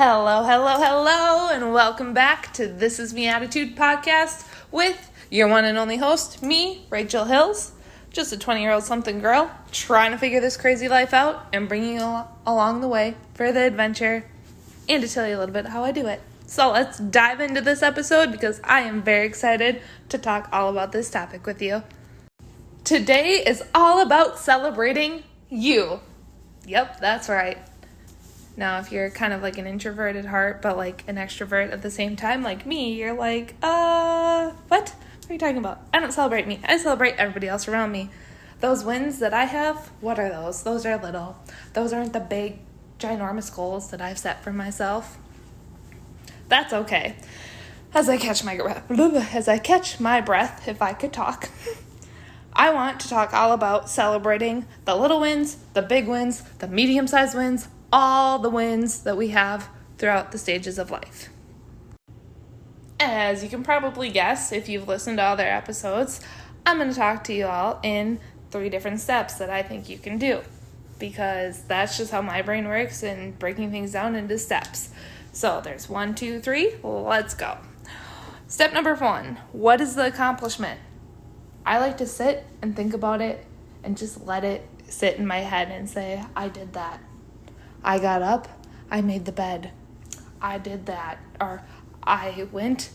Hello, hello, hello, and welcome back to This Is Me Attitude podcast with your one and only host, me, Rachel Hills, just a 20-year-old something girl trying to figure this crazy life out and bringing you along the way for the adventure and to tell you a little bit how I do it. So let's dive into this episode because I am very excited to talk all about this topic with you. Today is all about celebrating you. Yep, that's right. Now, if you're kind of like an introvert at heart, but like an extrovert at the same time, like me, you're like, what? What are you talking about? I don't celebrate me. I celebrate everybody else around me. Those wins that I have, what are those? Those are little. Those aren't the big, ginormous goals that I've set for myself. That's okay. As I catch my breath, if I could talk, I want to talk all about celebrating the little wins, the big wins, the medium-sized wins, all the wins that we have throughout the stages of life. As you can probably guess, if you've listened to other episodes, I'm going to talk to you all in 3 different steps that I think you can do, because that's just how my brain works in breaking things down into steps. So there's 1, 2, 3, let's go. Step number 1, what is the accomplishment? I like to sit and think about it and just let it sit in my head and say, I did that. I got up, I made the bed, I did that, or I went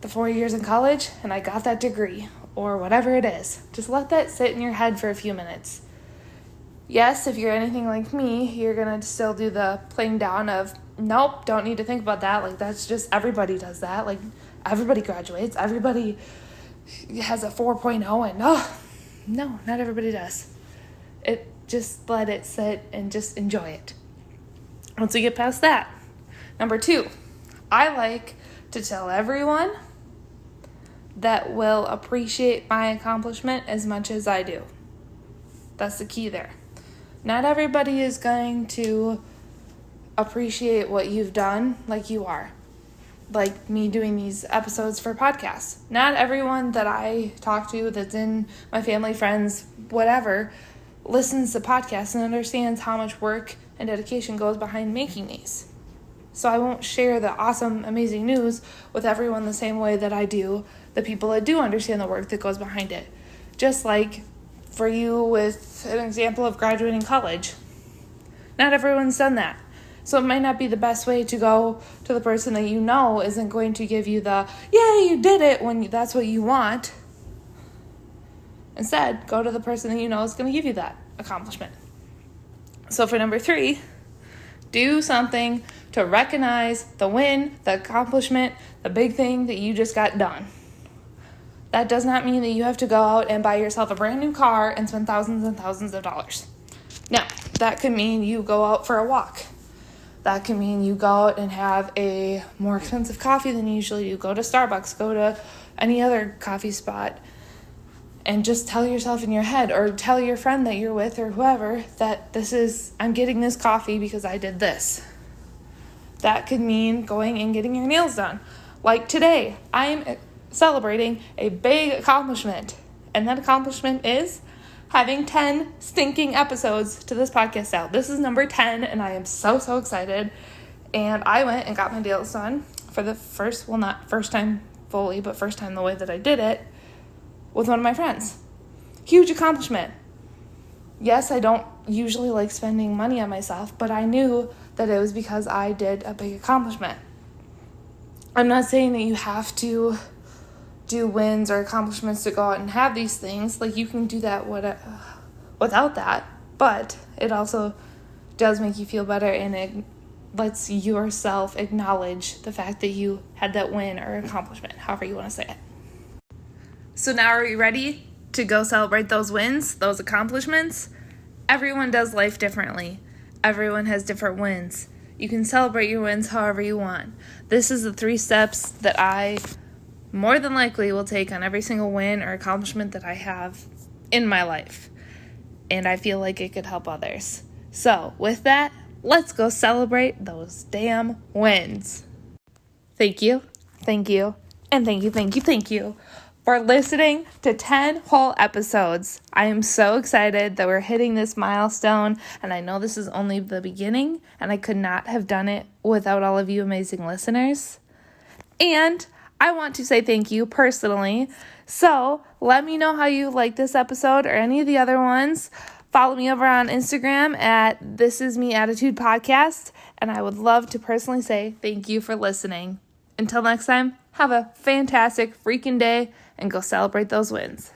the 4 years in college and I got that degree, or whatever it is. Just let that sit in your head for a few minutes. Yes, if you're anything like me, you're going to still do the playing down of, nope, don't need to think about that. Like, that's just, everybody does that. Like, everybody graduates, everybody has a 4.0 and, no, not everybody does. Just let it sit and just enjoy it. Once we get past that, number 2, I like to tell everyone that will appreciate my accomplishment as much as I do. That's the key there. Not everybody is going to appreciate what you've done like you are. Like me doing these episodes for podcasts. Not everyone that I talk to that's in my family, friends, whatever, listens to podcasts and understands how much work and dedication goes behind making these. So I won't share the awesome, amazing news with everyone the same way that I do the people that do understand the work that goes behind it. Just like for you with an example of graduating college. Not everyone's done that. So it might not be the best way to go to the person that you know isn't going to give you the, yay, you did it, when that's what you want. Instead, go to the person that you know is going to give you that accomplishment. So for number 3, do something to recognize the win, the accomplishment, the big thing that you just got done. That does not mean that you have to go out and buy yourself a brand new car and spend thousands and thousands of dollars. No, that could mean you go out for a walk. That can mean you go out and have a more expensive coffee than you usually do. Go to Starbucks, go to any other coffee spot, and just tell yourself in your head, or tell your friend that you're with or whoever, that I'm getting this coffee because I did this. That could mean going and getting your nails done. Like today, I'm celebrating a big accomplishment. And that accomplishment is having 10 stinking episodes to this podcast out. This is number 10, and I am so excited. And I went and got my nails done for the not first time fully, but first time the way that I did it, with one of my friends. Huge accomplishment. Yes, I don't usually like spending money on myself, but I knew that it was because I did a big accomplishment. I'm not saying that you have to do wins or accomplishments to go out and have these things. Like, you can do that without that, but it also does make you feel better, and it lets yourself acknowledge the fact that you had that win or accomplishment, however you want to say it. So now are you ready to go celebrate those wins, those accomplishments? Everyone does life differently. Everyone has different wins. You can celebrate your wins however you want. This is the 3 steps that I more than likely will take on every single win or accomplishment that I have in my life. And I feel like it could help others. So with that, let's go celebrate those damn wins. Thank you, and thank you for listening to 10 whole episodes. I am so excited that we're hitting this milestone, and I know this is only the beginning, and I could not have done it without all of you amazing listeners. And I want to say thank you personally. So let me know how you like this episode or any of the other ones. Follow me over on Instagram at This Is Me Attitude Podcast, and I would love to personally say thank you for listening. Until next time, have a fantastic freaking day and go celebrate those wins.